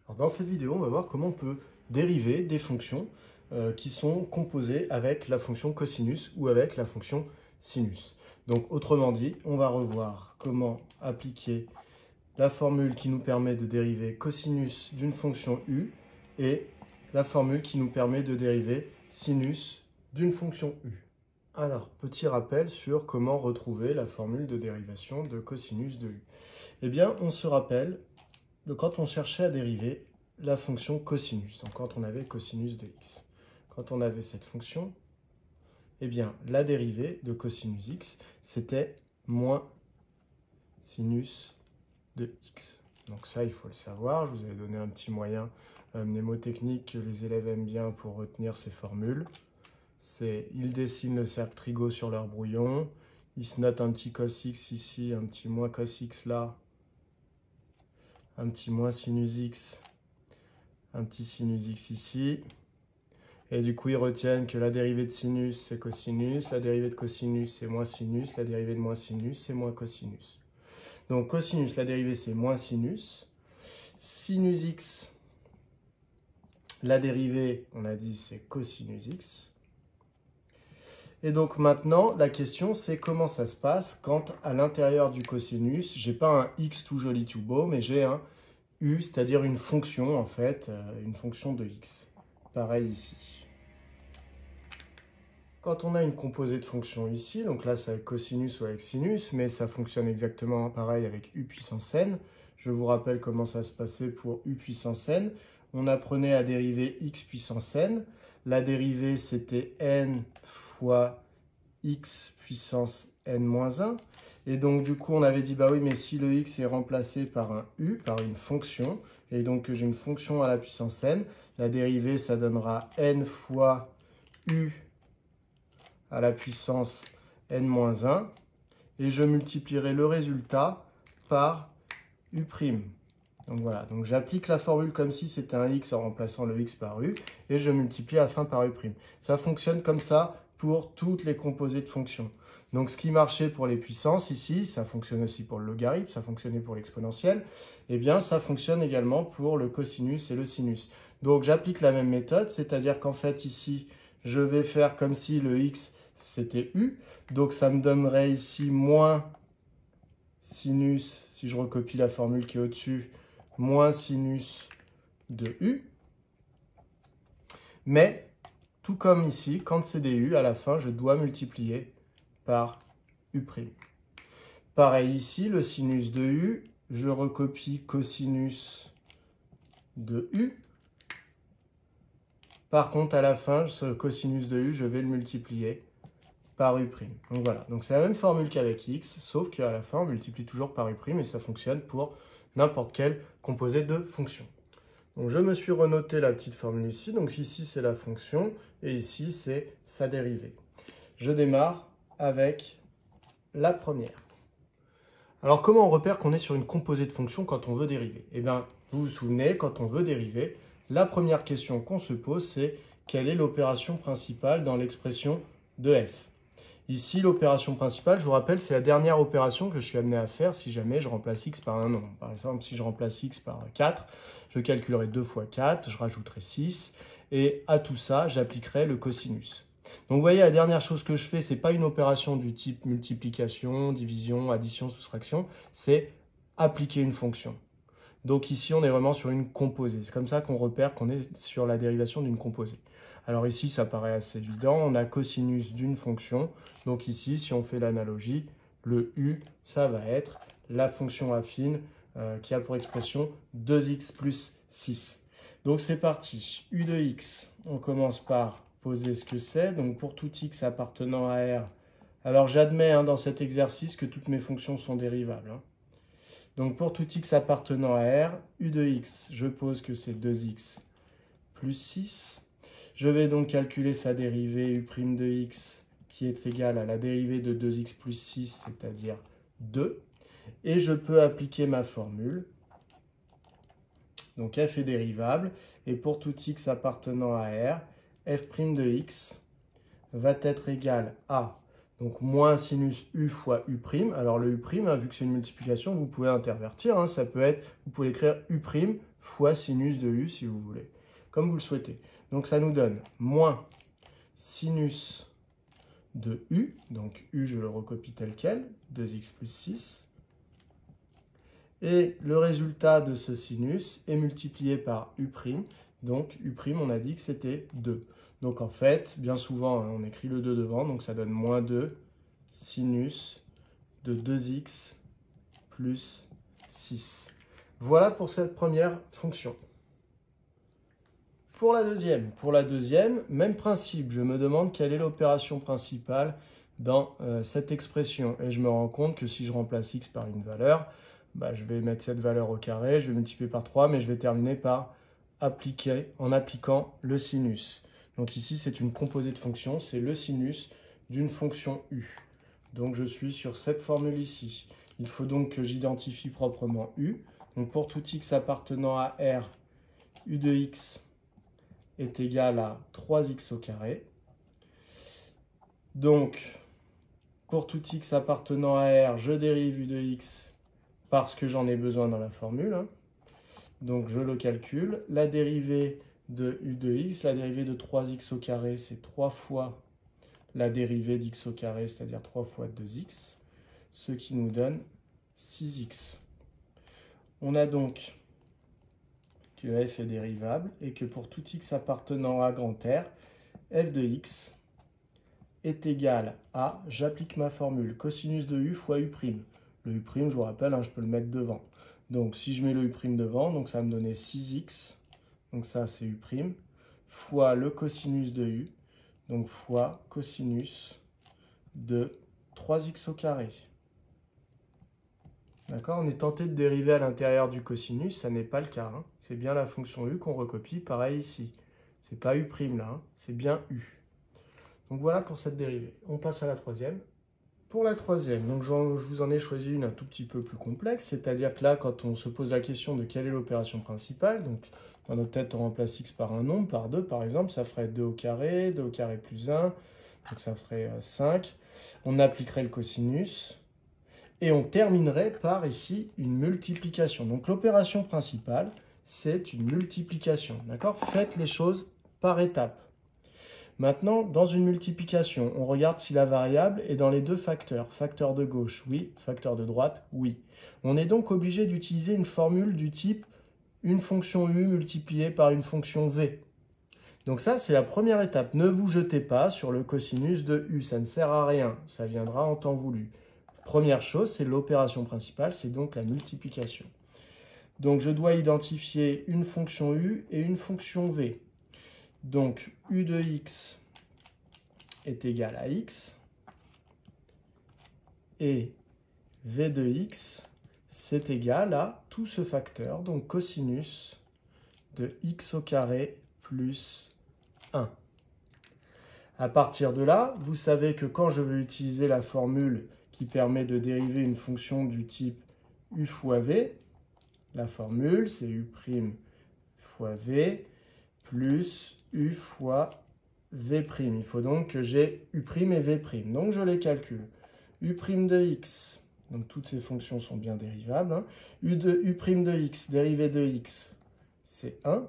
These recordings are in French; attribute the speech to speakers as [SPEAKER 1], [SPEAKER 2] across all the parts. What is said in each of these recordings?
[SPEAKER 1] Alors, dans cette vidéo, on va voir comment on peut dériver des fonctions qui sont composées avec la fonction cosinus ou avec la fonction sinus. Donc, autrement dit, on va revoir comment appliquer la formule qui nous permet de dériver cosinus d'une fonction u et la formule qui nous permet de dériver sinus d'une fonction u. Alors, petit rappel sur comment retrouver la formule de dérivation de cosinus de u. Eh bien, on se rappelle de quand on cherchait à dériver la fonction cosinus, donc quand on avait cosinus de x. Quand on avait cette fonction, eh bien, la dérivée de cosinus x, c'était moins sinus de x. Donc ça, il faut le savoir. Je vous avais donné un petit moyen mnémotechnique que les élèves aiment bien pour retenir ces formules. C'est, ils dessinent le cercle trigo sur leur brouillon, ils se notent un petit cos x ici, un petit moins cos x là, un petit moins sinus x, un petit sinus x ici. Et du coup, ils retiennent que la dérivée de sinus, c'est cosinus, la dérivée de cosinus, c'est moins sinus, la dérivée de moins sinus, c'est moins cosinus. Donc, cosinus, la dérivée, c'est moins sinus. Sinus x, la dérivée, on a dit, c'est cosinus x. Et donc maintenant, la question, c'est comment ça se passe quand à l'intérieur du cosinus, j'ai pas un x tout joli, tout beau, mais j'ai un u, c'est-à-dire une fonction, en fait, une fonction de x. Pareil ici. Quand on a une composée de fonctions ici, donc là c'est avec cosinus ou avec sinus, mais ça fonctionne exactement pareil avec u puissance n. Je vous rappelle comment ça se passait pour u puissance n. On apprenait à dériver x puissance n. La dérivée c'était n fois x puissance n-1. Et donc du coup on avait dit bah oui mais si le x est remplacé par un u, par une fonction, et donc que j'ai une fonction à la puissance n, la dérivée ça donnera n fois u à la puissance n-1, et je multiplierai le résultat par u'. Donc voilà, donc j'applique la formule comme si c'était un x en remplaçant le x par u, et je multiplie à la fin par u'. Ça fonctionne comme ça pour toutes les composées de fonctions. Donc ce qui marchait pour les puissances ici, ça fonctionne aussi pour le logarithme, ça fonctionnait pour l'exponentielle, et bien ça fonctionne également pour le cosinus et le sinus. Donc j'applique la même méthode, c'est-à-dire qu'en fait ici, je vais faire comme si le x c'était u, donc ça me donnerait ici moins sinus, si je recopie la formule qui est au-dessus, moins sinus de u. Mais, tout comme ici, quand c'est des u, à la fin, je dois multiplier par u'. Pareil ici, le sinus de u, je recopie cosinus de u. Par contre, à la fin, ce cosinus de u, je vais le multiplier par u'. Donc voilà, donc c'est la même formule qu'avec x, sauf qu'à la fin, on multiplie toujours par u', et ça fonctionne pour n'importe quel composé de fonction. Donc je me suis renoté la petite formule ici, donc ici c'est la fonction, et ici c'est sa dérivée. Je démarre avec la première. Alors comment on repère qu'on est sur une composée de fonction quand on veut dériver? Eh bien, vous vous souvenez, quand on veut dériver, la première question qu'on se pose, c'est quelle est l'opération principale dans l'expression de f? Ici, l'opération principale, je vous rappelle, c'est la dernière opération que je suis amené à faire si jamais je remplace x par un nombre. Par exemple, si je remplace x par 4, je calculerai 2 fois 4, je rajouterai 6, et à tout ça, j'appliquerai le cosinus. Donc vous voyez, la dernière chose que je fais, ce n'est pas une opération du type multiplication, division, addition, soustraction, c'est appliquer une fonction. Donc ici, on est vraiment sur une composée. C'est comme ça qu'on repère qu'on est sur la dérivation d'une composée. Alors ici, ça paraît assez évident. On a cosinus d'une fonction. Donc ici, si on fait l'analogie, le u, ça va être la fonction affine qui a pour expression 2x plus 6. Donc c'est parti. U de x, on commence par poser ce que c'est. Donc pour tout x appartenant à R, alors j'admets dans cet exercice que toutes mes fonctions sont dérivables. Donc pour tout x appartenant à R, u de x, je pose que c'est 2x plus 6. Je vais donc calculer sa dérivée u' de x qui est égale à la dérivée de 2x plus 6, c'est-à-dire 2. Et je peux appliquer ma formule. Donc f est dérivable. Et pour tout x appartenant à R, f' de x va être égal à Donc moins sinus u fois u'. Alors le u', hein, vu que c'est une multiplication, vous pouvez intervertir. Hein, ça peut être, vous pouvez écrire u' fois sinus de u si vous voulez, comme vous le souhaitez. Donc ça nous donne moins sinus de u, donc u je le recopie tel quel, 2x plus 6. Et le résultat de ce sinus est multiplié par u', donc u' on a dit que c'était 2. Donc en fait, bien souvent, hein, on écrit le 2 devant, donc ça donne moins 2 sinus de 2x plus 6. Voilà pour cette première fonction. Pour la deuxième, même principe, je me demande quelle est l'opération principale dans cette expression. Et je me rends compte que si je remplace x par une valeur, je vais mettre cette valeur au carré, je vais multiplier par 3, mais je vais terminer par en appliquant le sinus. Donc ici, c'est une composée de fonctions, c'est le sinus d'une fonction u. Donc je suis sur cette formule ici. Il faut donc que j'identifie proprement u. Donc pour tout x appartenant à R, u de x est égal à 3x au carré. Donc pour tout x appartenant à R, je dérive u de x parce que j'en ai besoin dans la formule. Hein. Donc je le calcule. La dérivée de u de x, la dérivée de 3x au carré, c'est 3 fois la dérivée d'x au carré, c'est-à-dire 3 fois 2x, ce qui nous donne 6x. On a donc que f est dérivable et que pour tout x appartenant à grand R, f de x est égal à, j'applique ma formule, cosinus de u fois u'. Le u', je vous rappelle, hein, je peux le mettre devant. Donc si je mets le u' devant, donc ça va me donner 6x, donc ça c'est u', fois le cosinus de u, donc fois cosinus de 3x au carré. D'accord? On est tenté de dériver à l'intérieur du cosinus, ça n'est pas le cas. Hein. C'est bien la fonction u qu'on recopie, pareil ici. C'est pas u' là, hein. C'est bien u. Donc voilà pour cette dérivée. On passe à la troisième. Pour la troisième, donc je vous en ai choisi une un tout petit peu plus complexe, c'est-à-dire que là, quand on se pose la question de quelle est l'opération principale, donc dans notre tête, on remplace x par un nombre, par 2 par exemple, ça ferait 2 au carré plus 1, donc ça ferait 5. On appliquerait le cosinus et on terminerait par ici une multiplication. Donc l'opération principale, c'est une multiplication, d'accord? Faites les choses par étapes. Maintenant, dans une multiplication, on regarde si la variable est dans les deux facteurs. Facteur de gauche, oui. Facteur de droite, oui. On est donc obligé d'utiliser une formule du type une fonction u multipliée par une fonction v. Donc ça, c'est la première étape. Ne vous jetez pas sur le cosinus de u, ça ne sert à rien. Ça viendra en temps voulu. Première chose, c'est l'opération principale, c'est donc la multiplication. Donc je dois identifier une fonction u et une fonction v. Donc, u de x est égal à x et v de x, c'est égal à tout ce facteur, donc cosinus de x au carré plus 1. À partir de là, vous savez que quand je veux utiliser la formule qui permet de dériver une fonction du type u fois v, la formule c'est u' fois v plus u fois v'. Il faut donc que j'ai u' et v'. Donc je les calcule. u' de x, donc toutes ces fonctions sont bien dérivables. Hein. U' de x, dérivée de x, c'est 1.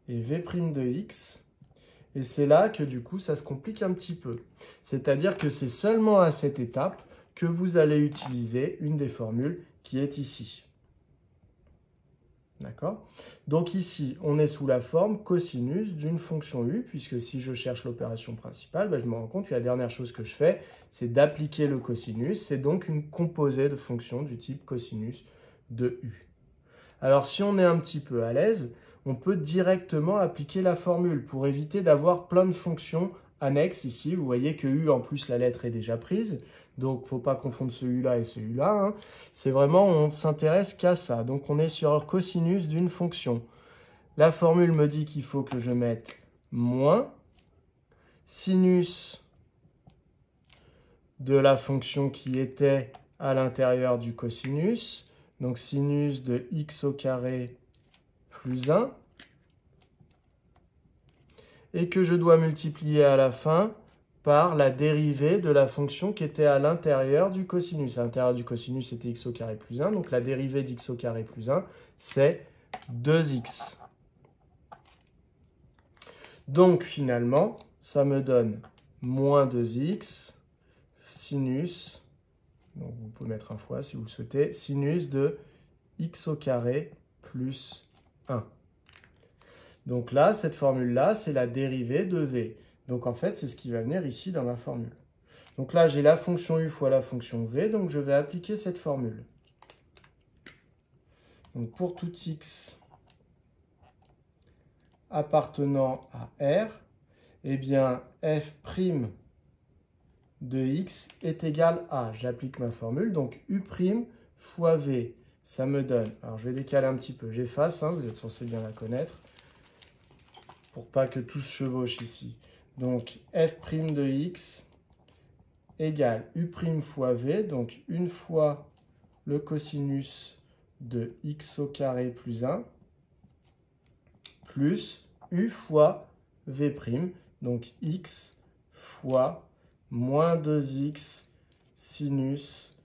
[SPEAKER 1] Et v' de x, et c'est là que du coup ça se complique un petit peu. C'est-à-dire que c'est seulement à cette étape que vous allez utiliser une des formules qui est ici. D'accord? Donc ici, on est sous la forme cosinus d'une fonction u, puisque si je cherche l'opération principale, je me rends compte que la dernière chose que je fais, c'est d'appliquer le cosinus. C'est donc une composée de fonctions du type cosinus de u. Alors si on est un petit peu à l'aise, on peut directement appliquer la formule pour éviter d'avoir plein de fonctions annexes ici. Vous voyez que u, en plus, la lettre est déjà prise. Donc, il ne faut pas confondre ce u-là et ce u-là. Hein. C'est vraiment, on ne s'intéresse qu'à ça. Donc, on est sur le cosinus d'une fonction. La formule me dit qu'il faut que je mette moins sinus de la fonction qui était à l'intérieur du cosinus. Donc, sinus de x au carré plus 1. Et que je dois multiplier à la fin par la dérivée de la fonction qui était à l'intérieur du cosinus. À l'intérieur du cosinus, c'était x au carré plus 1. Donc la dérivée d'x au carré plus 1, c'est 2x. Donc finalement, ça me donne moins 2x sinus, donc vous pouvez mettre un fois si vous le souhaitez, sinus de x au carré plus 1. Donc là, cette formule-là, c'est la dérivée de v. Donc en fait, c'est ce qui va venir ici dans ma formule. Donc là, j'ai la fonction u fois la fonction v, donc je vais appliquer cette formule. Donc pour tout x appartenant à R, eh bien f' de x est égal à, j'applique ma formule, donc u' fois v, ça me donne, alors je vais décaler un petit peu, j'efface, hein, vous êtes censé bien la connaître, pour pas que tout se chevauche ici. Donc f' de x égale u' fois v, donc une fois le cosinus de x au carré plus 1, plus u fois v', donc x fois moins 2x sinus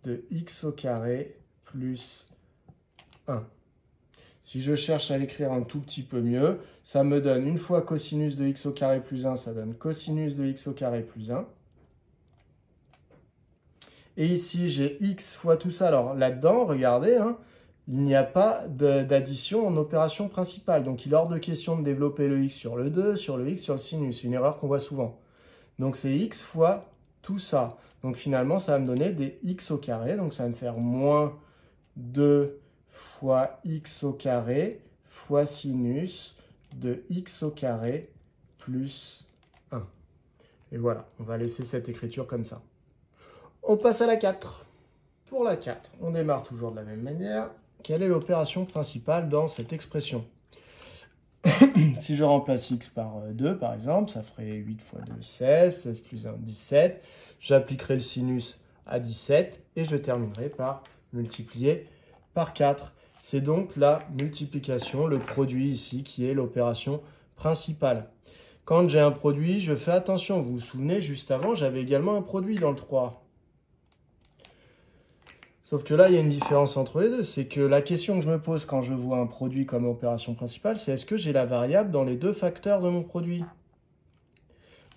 [SPEAKER 1] de x au carré plus 1. Si je cherche à l'écrire un tout petit peu mieux, ça me donne une fois cosinus de x au carré plus 1, ça donne cosinus de x au carré plus 1. Et ici, j'ai x fois tout ça. Alors là-dedans, regardez, hein, il n'y a pas d'addition en opération principale. Donc il est hors de question de développer le x sur le 2, sur le x, sur le sinus. C'est une erreur qu'on voit souvent. Donc c'est x fois tout ça. Donc finalement, ça va me donner des x au carré. Donc ça va me faire moins 2 fois x au carré fois sinus de x au carré plus 1. Et voilà, on va laisser cette écriture comme ça. On passe à la 4. Pour la 4, on démarre toujours de la même manière. Quelle est l'opération principale dans cette expression? Si je remplace x par 2, par exemple, ça ferait 8 fois 2, 16, 16 plus 1, 17. J'appliquerai le sinus à 17 et je terminerai par multiplier par 4. C'est donc la multiplication, le produit ici, qui est l'opération principale. Quand j'ai un produit, je fais attention. Vous vous souvenez, juste avant, j'avais également un produit dans le 3. Sauf que là, il y a une différence entre les deux. C'est que la question que je me pose quand je vois un produit comme opération principale, c'est est-ce que j'ai la variable dans les deux facteurs de mon produit?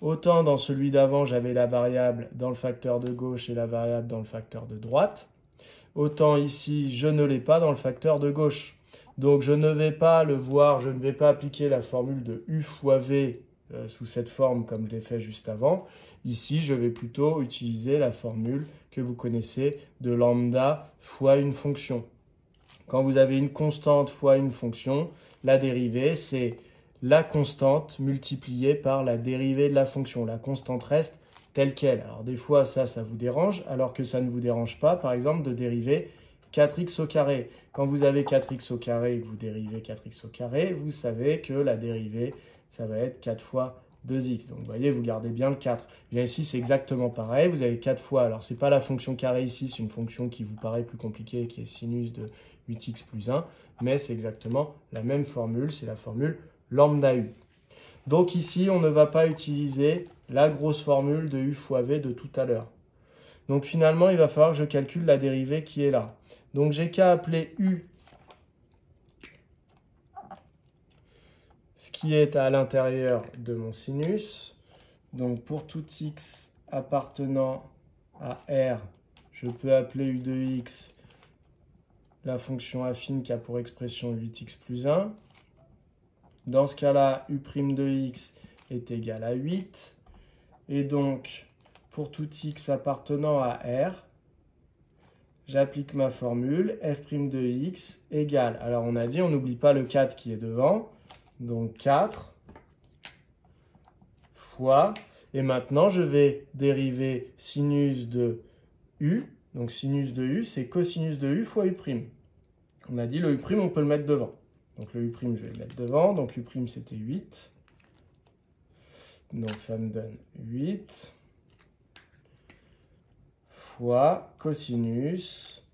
[SPEAKER 1] Autant dans celui d'avant, j'avais la variable dans le facteur de gauche et la variable dans le facteur de droite. Autant ici, je ne l'ai pas dans le facteur de gauche. Donc, je ne vais pas le voir, je ne vais pas appliquer la formule de u fois v sous cette forme comme je l'ai fait juste avant. Ici, je vais plutôt utiliser la formule que vous connaissez de lambda fois une fonction. Quand vous avez une constante fois une fonction, la dérivée, c'est la constante multipliée par la dérivée de la fonction. La constante reste telle qu'elle. Alors des fois, ça vous dérange, alors que ça ne vous dérange pas, par exemple, de dériver 4x au carré. Quand vous avez 4x au carré et que vous dérivez 4x au carré, vous savez que la dérivée, ça va être 4 fois 2x. Donc vous voyez, vous gardez bien le 4. Bien ici, c'est exactement pareil. Vous avez 4 fois, alors ce n'est pas la fonction carré ici, c'est une fonction qui vous paraît plus compliquée, qui est sinus de 8x plus 1, mais c'est exactement la même formule, c'est la formule lambda u. Donc ici, on ne va pas utiliser la grosse formule de u fois v de tout à l'heure. Donc finalement, il va falloir que je calcule la dérivée qui est là. Donc j'ai qu'à appeler u ce qui est à l'intérieur de mon sinus. Donc pour tout x appartenant à R, je peux appeler u de x la fonction affine qui a pour expression 8x plus 1. Dans ce cas-là, u' de x est égal à 8. Et donc, pour tout x appartenant à R, j'applique ma formule, f' de x égale, alors on a dit, on n'oublie pas le 4 qui est devant, donc 4 fois, et maintenant je vais dériver sinus de u, donc sinus de u, c'est cosinus de u fois u'. On a dit le u', on peut le mettre devant. Donc le u', je vais le mettre devant, donc u' c'était 8. Donc ça me donne 8 fois cosinus,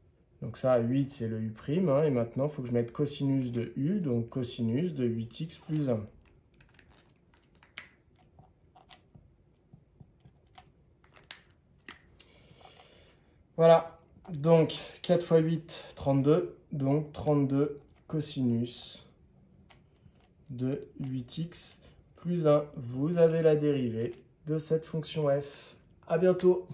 [SPEAKER 1] donc ça 8 c'est le u', hein, et maintenant il faut que je mette cosinus de u, donc cosinus de 8x plus 1. Voilà, donc 4 x 8, 32, donc 32 cosinus de 8x plus 1. Vous avez la dérivée de cette fonction f. À bientôt!